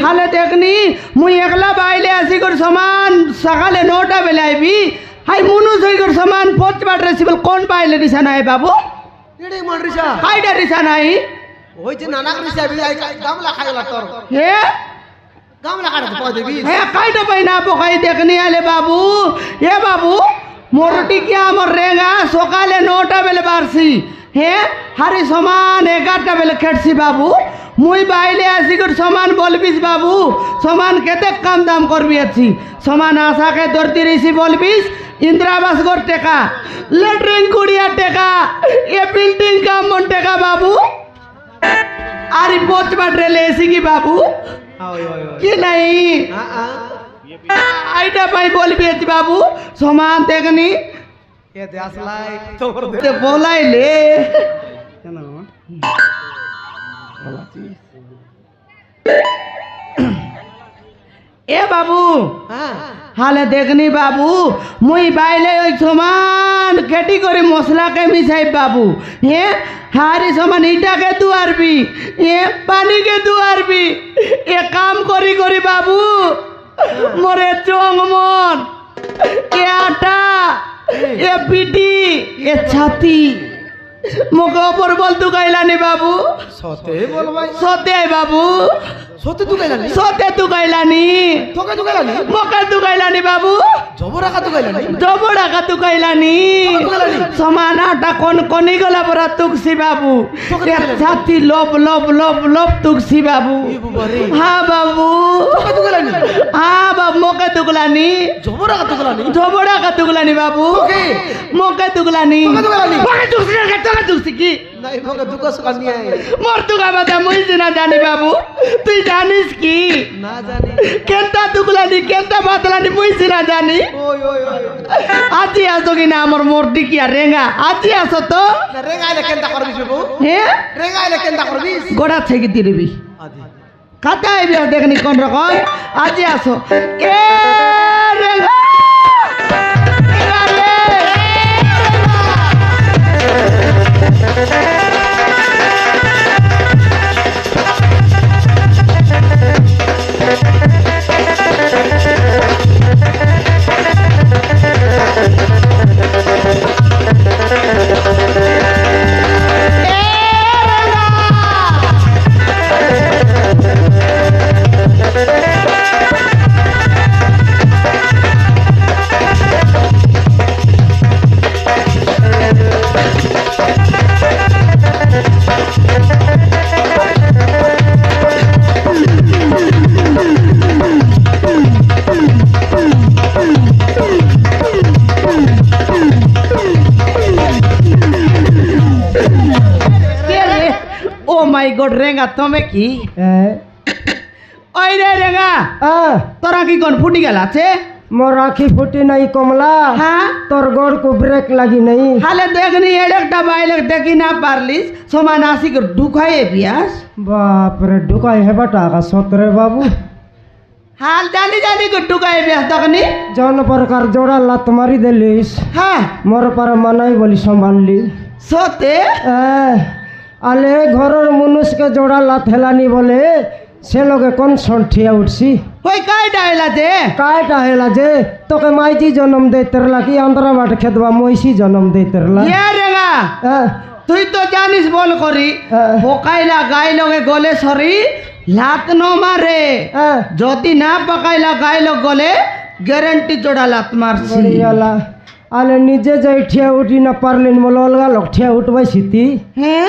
হালে দেখনি মুই একলা বাইলে আসি কর সমান সকালে 9টা বেলা আইবি হাই মুনুস হই কর সমান ফোর্থ বাট রেসিবল কোন বাইলে রিসা নাই বাবু এডি মন রিসা কাইডা রিসা নাই ওই যে নানাক রিসা বি আই গামলা খাইলা তোর হে গামলা কাটা পয় দেবি হে কাইডা পাইনা পকাই দেখনি আলে বাবু এ বাবু মোরটি কি আমার রেঙ্গা সকালে 9টা বেলে বারছি হে হারি সমান 11টা বেলে খেটছি বাবু মুই বাইলে আসি কর সমান বলবিস বাবু সমান কেতে কাম দাম করবি আছি সমান আশাকে ধরতে রইছি বলবিস ইন্দ্রাবাস গর টেকা লেটরিন কুড়িয়া টেকা এ বিল্ডিং কামন টেকা বাবু আর পোচ বাটরে লেছি কি বাবু কি নাই আইটা পাই বলবি আছি বাবু সমান দেখনি এ দে আসলাই তোর তে বলাইলে কেন এ বাবু হ্যাঁ হালে দেখনি বাবু মুই বাইলে ওই সমান কেটি করে মশলাকে মিশাই বাবু হে হারি সমান ইটাকে দুয়ারবি এ পানিকে দুয়ারবি এ কাম করি করি বাবু মোরে চং মন এ আটা এ পিটি এ ছাতি মুখে ওপর বল দুকাইলানি বাবু সতে বল ভাই সতে বাবু সতে দুকাইলানি সতে দুকাইলানি তোকে দুকাইলানি মুখে দুকাইলানি বাবু জবরা কা দুকাইলানি জবড়া কা তুকাইলানি সমান আটা কোন কোনি গলা পরা তুকসি বাবু ছাতি লোভ লোভ লোভ লোভ তুকসি বাবু হ্যাঁ বাবু তোকে দুকাইলানি হ্যাঁ বাবু মোকে তুকলানি জবরা কা দুকাইলানি জবড়া কা তুকলানি বাবু তোকে মোকে তুকলানি তোকে তুকলানি মোকে তুকসি না তোকে তুকসি কি নাই তোকে দুকাস কানি আই মোর তুকা বাদা মুই না জানি বাবু তুই জানিস কি না জানি কেনটা তুকলানি কেনটা বাতলানি মুই না জানি ওই ওই ওই আজি আসো কিনা আমার মোরটি কি আর রেঙ্গা আজি আসো তো না রেগাইলে কেনটা করবিস বাবু হ্যাঁ রেগাইলে কেনটা করবিস গোড়া থেকে দিবি আদি খাতা আইবি দেখনি কোন রকম আজি আসো এ রেঙ্গা রেঙ্গা রে। ও মাই গড রেঙ্গা তুমি কি ওই রে রেঙ্গা তোরা কি কোন ফুটি গেল আছে मोर आँखी फुटी नहीं कमला हाँ तोर गोड़ को ब्रेक लगी नहीं हाले देखनी एडकटा बाइले देखी ना पारलिस समान आसी को ढुकाए पियास बाप रे ढुकाई है बटा का सोतरे बाबू हाल जानी जानी को ढुकाए पियास देखनी जौन प्रकार जोड़ा लात मारी देलिस हाँ मोर पर मनाई बोली संभाली सोते आले घरर मनुष्य के जोड़ा लात हेलानी बोले से लोगे कौन सठिया उठसी कोई काय डायला दे कायटा हेला जे तो के माइजी जन्म दे तेरला की अंदरा बाट खेदवा मोइसी जन्म दे तेरला ये रेगा তুই তো জানিস বল করি পকাইলা গাই লগে গলে সরি লাত ন মারে যদি না পকাইলা গাই লগ গলে গ্যারান্টি জোড়া লাত মারছি আলে নিজে যাই ঠিয়া উঠি না পারলেন বলে অলগা লোক ঠিয়া উঠবাই সিতি হ্যাঁ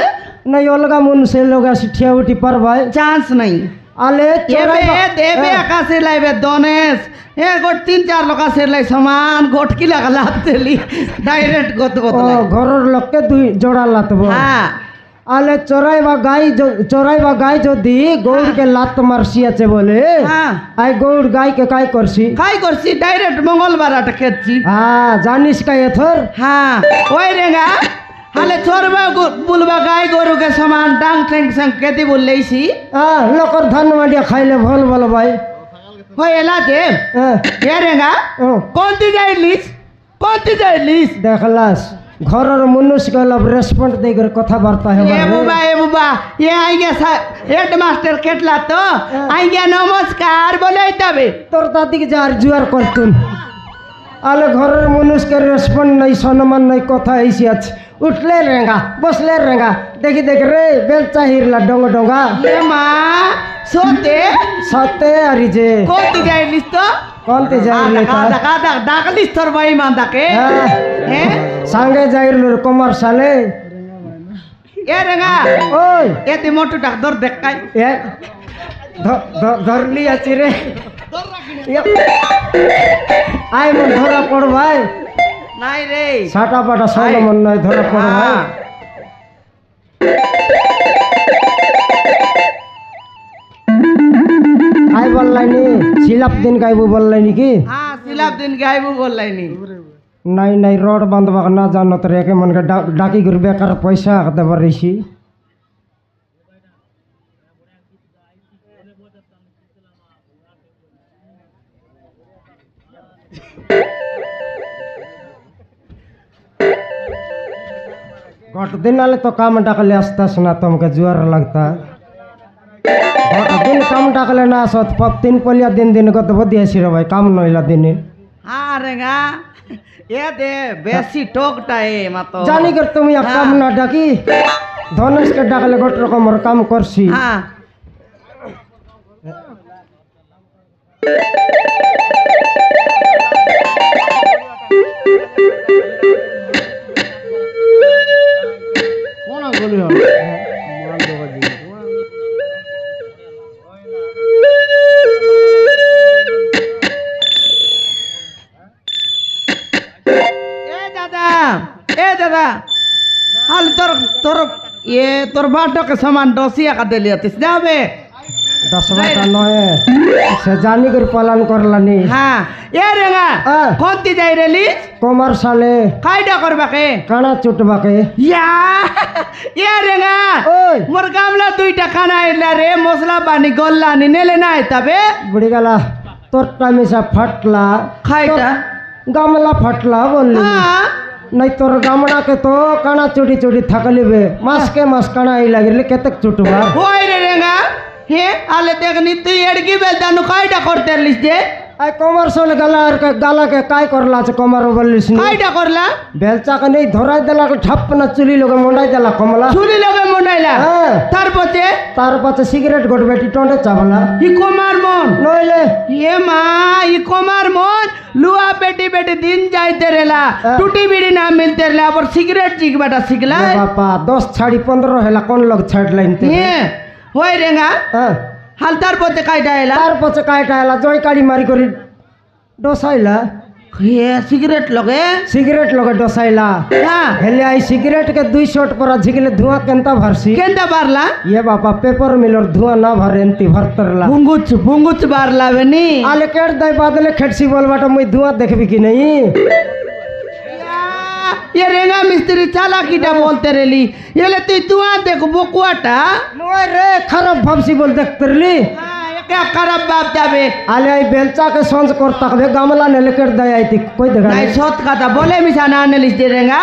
নাই অলগা মনুষ্য লোক আসি ঠিয়া উঠি পারবাই চান্স নাই আলে এবে দেবে আকাশে লাইবে দনেশ এ গোট 3-4 লোক আছে লাই সমান গোটকি লাগা লাত দেলি ডাইরেক্ট গত গত ঘরের লোককে দুই জোড়া লাতব হ্যাঁ আলে চড়াইবা গাই যদি গৌড়কে লাত মারছি আছে বলে হ্যাঁ আই গৌড় গাইকে কাই করছি কাই করছি ডাইরেক্ট মঙ্গলবার আটা খেয়েছি হ্যাঁ জানিস কাই এথর হ্যাঁ ওই রেঙ্গা হালে চড়বা বুলবা গাই গরুকে সমান ডাং ঠেং সং কেতি বললেইছি লোকর ধান মাডিয়া খাইলে ভাল বল ভাই ওই এলাতে এ রেঙ্গা কোনটি যাইলিস দেখলাস ঘরের মানুষকে অলপ রেসপন্ড দিয়ে করে কথাবার্তা এ হেবা বুবা এ আইগে হেডমাস্টার কেটলা তো আইগে নমস্কার বলেই তবে তোর দাদিকে যা আর জুয়ার করতুন আলে ঘরের মানুষকে রেসপন্ড নাই সম্মান নাই কথা এসে আছে উঠলে রেঙ্গা বসলে রেঙ্গা দেখি দেখ রে বেলচা হিরলা ডঙ্গা এ মা সোতে সাথে আরি যে কত যাইলিস তো কোনতে যাইলে ডাকলিস তোর ভাই মান্দাকে হ্যাঁ সঙ্গে যাইল কমার সালে এ রেঙ্গা ওই এতে মোটু ডাক্তার দেখাই এ ধরলি আছি রে আই মন ধরা পড় ভাই নাই রে সাটা পাটা সব মন নয় ধরা পড় ভাই আই বললাইনি সিলাপ দিন গাইবো বললাইনি কি হ্যাঁ সিলাপ দিন গাইবো বললাইনি নাই নাই রড বাঁধবা না জানো তোর একে মনকে ডাকি করে বেকার পয়সা দেবার রেছি घट दिन आले तो काम डाकले असतास ना तुमके जुआर लगता घट दिन काम डाकले ना असत तीन पलिया दिन दिन को तो बदिया रे भाई काम नइला दिन হ্যাঁ রেঙ্গা এ দে বেশি টোকটা এ মাতো জানি कर तुम या काम ना डाकी धनुष के डाकले घट रकम और काम करसी হ্যাঁ কোন গলি হল মাল দেবা দি এ দাদা হাল তোর তোর তোর বাটকে সমান ডসিয়া কা দেলিয়াতিস যাবে 10 बाटा नए से जानी कर पालन करलानी হ্যাঁ এ রেঙ্গা হ্যাঁ। কোনটি যাই রেলি कमर साले কাইডা করবাকে काना चुटबाके ইয়া এ রেঙ্গা ओय মোর গামলা দুইটা খানা আইলা রে মশলা পানি গল্লা নি নেলে নাই তবে बुढ़ी गला तोर टाइम से फटला খাইটা गामला फटला बोलली হ্যাঁ नहीं तोर गामड़ा के तो काना चुटी चुटी थकलिबे मास के मास काना आई लगिले केतक चुटबा ওই রে রেঙ্গা হে আলে দেখনি তুই এড়কি বেলদানু কাইডা করতে লিস যে आई कमर साले गाला के काय करला छ कमर बोललिस नी কাইডা করলা बेलचा के नहीं धराई देला के ठप ना चुली लोगे मुंडाई देला कमला চুলি লগে মনাইলা হ্যাঁ। তারপরে तार पाछे सिगरेट गोट बेटी टोंडे चावला ই কমার মন नइले এ মা ই কমার মন লুয়া পেটি পেটি দিন যাইতে রেলা টুটি বিড়ি না মিলতে রেলা আবার সিগারেট চিকবাটা শিখলা ए बापा 10 छाड़ी 15 हेला कोन लोग छाड़ लाइन ते হে হই রেঙ্গা हां হাল তারপরে কাইডা এলা तार पाछे कायटा हेला जय काड़ी मारी करी डोसाइला হে সিগারেট লগে सिगरेट लोगे डोसाइला হ্যাঁ हेले आई सिगरेट के 2 शॉट पर झिकले धुआं केंता भरसी কেনটা বারলা ये बापा पेपर मिलर धुआं ना भरेंती भरतरला ভুঙ্গুচ বারলা বেনি आले केट दई बादले खेटसी बोलबाटा मुई धुआं देखबी कि नहीं ये रेंगा मिस्त्री चालाकीटा बोलते रेली एले তুই তুয়া দেখ বকুয়াটা नोय रे खराब भबसी बोल देखतरली একা খারাপ বাপ যাবে आले आई बेलचा के सोंच करता बे गामला ने लेकर दई आई थी कोई देखा নাই नहीं সৎ কথা বলে মিশা না আনলিস দে রেঙ্গা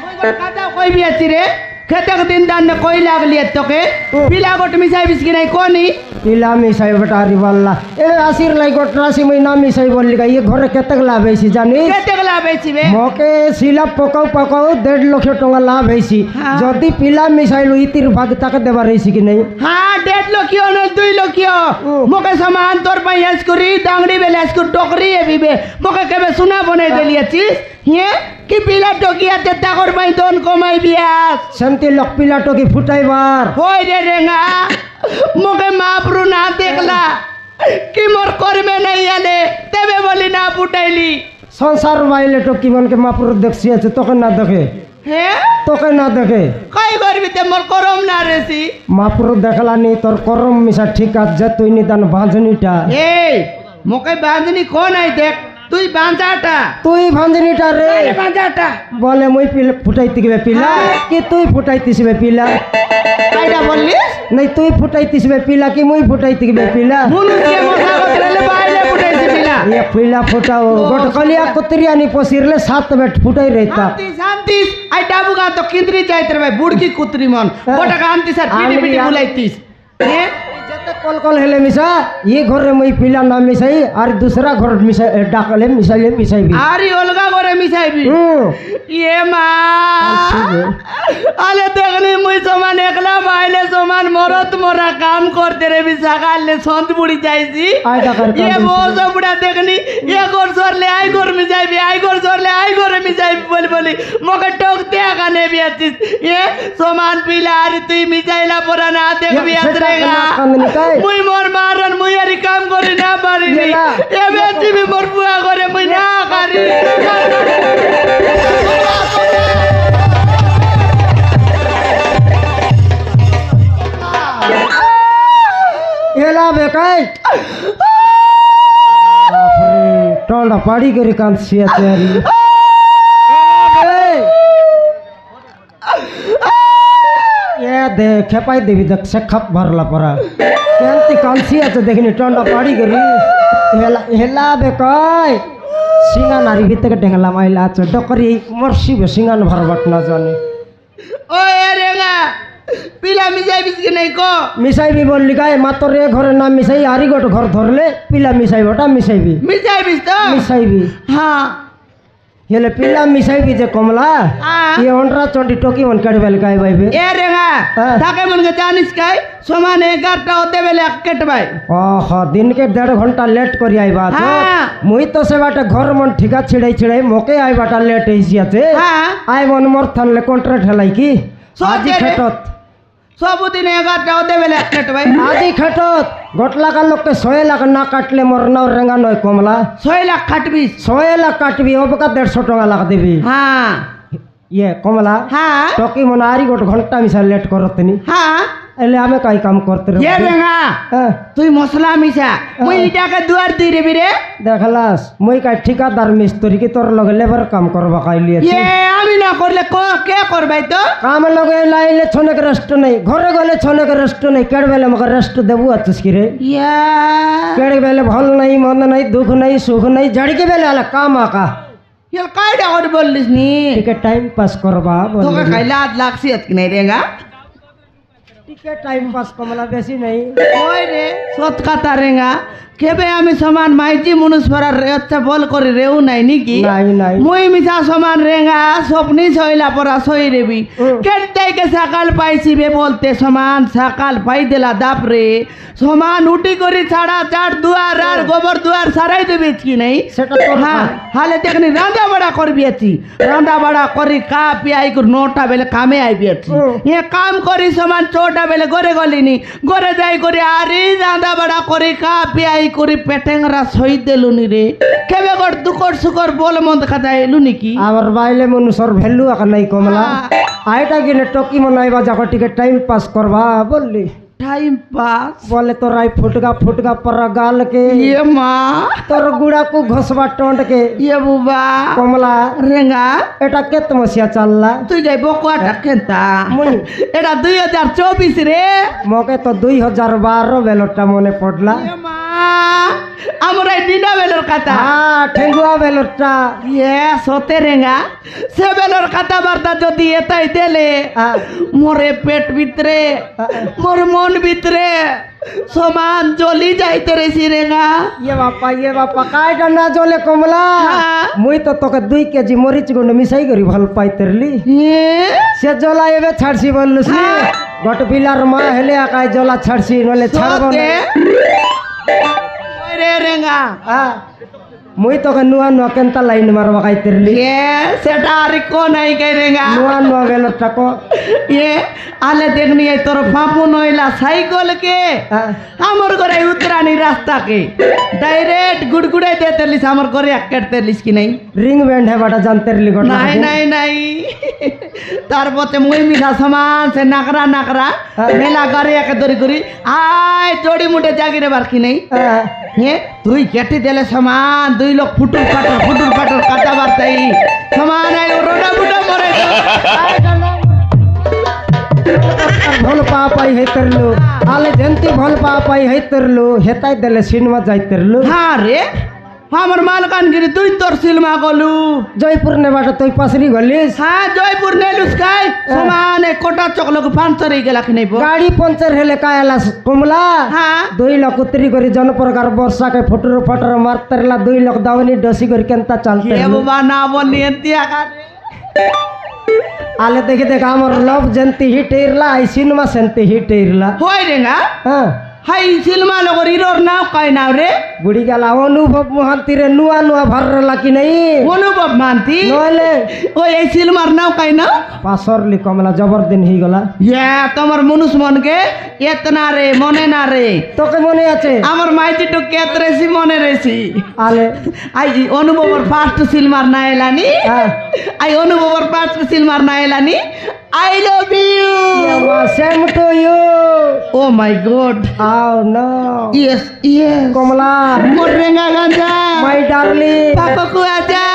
মই কথা কই বিয়াছি রে খেতে দিন দান কই লাগলি তোকে পিলা গোট মিশাই বিস কি নাই কোনি पिला मिसाई बेटा रिवाल्ला ए आसिर लाई गोट राशि मुई ना मिसाई बोलली का ये घरे केतक लाभ हैसी जानी খেতে গলা বেচিবে मोके सिला पकाऊ पकाऊ 1.5 लाख टका लाभ हैसी हाँ। जदी पिला मिसाइल इतिर भाग तक देबा रहीसी कि नहीं হ্যাঁ 1.5 লক্ষিও না 2 লক্ষিও মোকে সমান তোর পাইয়াস করি ডাংড়ি বেলাস কু টকরি এবিবে মোকে কেবে সোনা বনাই দেলিয়াছিস হে কি পিলা টকিয়াতে তাকর পাই দন কমাই বিয়াস संति लक पिला टोकी फुटाइबार হই রে রেঙ্গা মোকে মাপরু না দেখলা কি মোর করবে নাই আলে তেবে বলি না ফুটাইলি संसार वाइले टोकी मन के मापुर देखसी আছে তোকে না দেখে হে তোকে না দেখে কই করবি তে মোর করম না রেসি মাপুর দেখলা নি তোর করম মিশা ঠিক আছে তুই নিদান ভাঁজনিটা এই মোকে বাঁধনি কোন আই দেখ তুই বাঁধাটা তুই ভাঁজনিটা রে আরে বাঁধাটা বলে মুই পিলা ফুটাইতে গবে পিলা কি তুই ফুটাইতিসবে পিলা কাইডা বললিস নাই তুই ফুটাইতিসবে পিলা কি মুই ফুটাইতে গবে পিলা মুনুকে মশা করলে বাইরে ফুটাইছি পিলা ये पीला फुटाओ गोटकलिया कुतरियानी पसिरले 7 बेट फुटाई रहता शांति शांति आई डाबुगा तो किंद्री जाइत रे भाई बुड़की कुतरी मन गोटा कांति सर पीटी पीटी बुलाइतिस हे जते कल कल हेले मिसा ये घर रे मई पीला ना मिसाई और दूसरा घर मिसा डाकले मिसाई भी आरी ओलगा गोरे मिसाइबी ये मा आले देखनी मुई समान एकला बाइले समान मरत मोरा काम करते रे भी सकाले संत बुड़ी जाईसी ये बहुत बुढ़ा देखनी ये गोर सोर ले आई गोर मिसाइबी आई गोर सोर ले आई गोर मिसाइबी बोली बोली मगर टोकते आगा ने भी आतीस ये समान पीला आरी तुई मिसाइला पुरा ना देख भी आतरेगा मुई मोर मारन मुई आरी काम करी ना पारी ये बेटी भी मोर बुआ करे मुई ना करी एला बेकाय टोंडा पाड़ी करी कांत सिया तैयारी ये देख खेपाई देवी देख से खप भरला परा केंती कांसी আছে देखनी टोंडा पाड़ी करी हेला हेला बेकाय सिंगा नारी ভিতরে ঢেঙ্গলা মাইলা আছে ডকরি মরসি বে সিঙ্গান ভরবট না জানে ओए रेगा पिला मिसाई बिस के नहीं को मिसाई भी बोल लिखाए मात्र रे घर ना मिसाई आरी गोट घर धरले पिला मिसाई बटा मिसाई भी मिसाई भी हाँ हेले पिला मिसाई भी जे कमला ये ओंडरा चंडी टोकी मन काढ बेल काय भाई बे ए रेगा थाके मन के जानिस काय समान 11टा होते बेले अक्केट भाई ओहो दिन के 1.5 घंटा लेट करी आई बात मुई तो से बाटे घर मन ठिका छिड़ाई छिड़ाई मोके आई बाटा लेट हिसी आते आई मन मोर थान ले कॉन्ट्रैक्ट हलाई की आजी खटत सबुदिन 11टा होते बेले अक्केट भाई आजी खटत गोटला का लोग के 100 लाख ना काटले मोर ना रेंगा नय कमला 100 लाख काटबी 100 लाख काटबी अब का 150 टका लाख देबी हाँ ये कमला हाँ टोकी मन आरी गोट घंटा मिसा लेट करतनी हाँ एले हमें काई काम करते रे ये रेंगा तुई मसला मिसा मुई इटा के दुआर दी रे बिरे देखलास मुई का ठेकेदार मिस्त्री की तोर लगे लेबर काम करबा काइलिए ये आमी ना करले को के करबाई तो काम लगे लाइले छोने के रेस्ट नहीं घरे गले छोने के रेस्ट नहीं केड़ बेले मगर रेस्ट देबू अच्छस की रे या केड़ बेले भल नहीं मन नहीं दुख नहीं सुख नहीं जड़ी के बेले आला काम आका ये कायडा और बोललिस नी टिके टाइम पास करबा बोल तो का कैला लाक्सी अत नहीं रेगा टिके टाइम पास कमला बेसी नहीं ओए रे सत का रेगा केबे आमी समान माइजी मनुष परा अच्छा बोल करे रेउ নাই নিকি নাই নাই মই মিছা সমান রেঙ্গা স্বপ্নি ছইলা পরা ছই রেবি কেটাই কে সকাল পাইছি বে বলতে সমান সকাল পাই দেলা দাপ রে সমান উটি করি ছাড়া চার দুয়ার আর গোবর দুয়ার সারাই দেবে কি নাই সেটা তো হ্যাঁ হালে দেখনি রান্না বড়া করবি আছি রান্না বড়া করি কা পিয়াই কর 9টা বেলে কামে আইবি আছি এ কাম করি সমান 6টা বেলে ঘরে গলিনি ঘরে যাই করি আরে রান্না বড়া করি কা পিয়াই করি পেটেংরা সই দেলুনি রে কেবে গড় দুকর সুকর বল মন্দ খাতা এলুনি কি আমার বাইলে মনুষর ভ্যালু আকা নাই কমলা আইটা কিনে টকি মনাইবা যাকো টিকে টাইম পাস করবা বললি टाइम पास बोले तो राई फुटगा पर गाल के ये माँ तोर गुड़ा को घसवा टोंड के ये बुबा कमला रेंगा एटा केत मसिया चलला তুই যাই বকুয়া টাকেনতা মুই এটা 2024 রে মকে তো 2012 বেলটা মনে পড়লা ये माँ আমরা ডিনা বেলর কথা হ্যাঁ ঠেঙ্গুয়া বেলটা ये सोते रेंगा से बेलर কথা বার্তা যদি এটাই দেলে মোরে পেট ভিতরে মোর মন ভিতরে সমান জ্বলি যাইতে রেছি রেঙ্গা ये बापा काय डंडा जोले कमला मुई तो तोके 2 केजी मरीच गुंड मिसाई करी भल पाई तरली से जोला एबे छाड़सी बोललुस नी गट पिलार मा हेले आकाय जोला छाड़सी नले छाड़बो रे रेंगा मुई तो नुआ नुआ केंता लाइन मारवा काई तरली ये सेटा आरी को नहीं करेगा नुआ नुआ बेलो टको ये आले देखनी है तोर फापू नइला साइकिल के हमर घरे उतरानी रास्ता के डायरेक्ट गुड़गुड़ाई देतेलिस हमर घरे अक्केतेलिस की नहीं रिंग बैंड है बाटा जानतेरली गोटा नहीं नहीं नहीं तार पते मुई मिठा समान से नाकरा नाकरा मेला घरे एक दरी करी आय जोड़ी मुटे जागिरे बारकी नहीं ये तुई केटी देले समान 2 लोग फुटुर फाटर काटा बारताई समान आय रोडा बुडा मरे भल पापाई है तरलो आले जंती भल पापाई है तरलो हेताई देले सिनेमा जाई तरलो हां रे আমার মালকানগিরি তুই তোর সিলমা গলু জয়পুর নেবাটা তুই পাশরি গলিস হ্যাঁ জয়পুর নেলুস খাই সমানে কোটা চকলক পাঞ্চার হয়ে গেলা কি নেব গাড়ি পঞ্চার হেলে কায়লা কমলা হ্যাঁ 2 লাখ উত্তরি করে জনপ্রকার বর্ষাকে ফটর ফটর মারতেরলা 2 লাখ দাওনি ডসি করে কেনতা চালতে কে বাবা না বলি এন্তিয়া কারে আলে দেখে দেখ আমার লভ জেন্তি হিট ইরলা আই সিনেমা সেন্তি হিট ইরলা হই রেঙ্গা হ্যাঁ হাই সিলমা লগর ইরোর নাও কই নাও রে বুড়ি গেলা অনুভব মহান্তি রে নুয়া নুয়া ভারলা কি নাই অনুভব মানতি নইলে ওই এই সিলমার নাও কই নাও পাশরলি কমলা জবরদিন হই গলা ইয়া তোমার মনুষ মনকে এতনা রে মনে না রে তোকে মনে আছে আমার মাইটি তো কেতরেছি মনে রেছি আলে আই অনুভবর ফার্স্ট সিলমার না এলানি হ্যাঁ আই অনুভবর ফার্স্ট সিলমার না এলানি I love you same to you oh my God আও নো ইয়েস ইয়েস কমলা মোর রেঙ্গা গাঞ্জা মাই ডার্লিং পাপকু আজা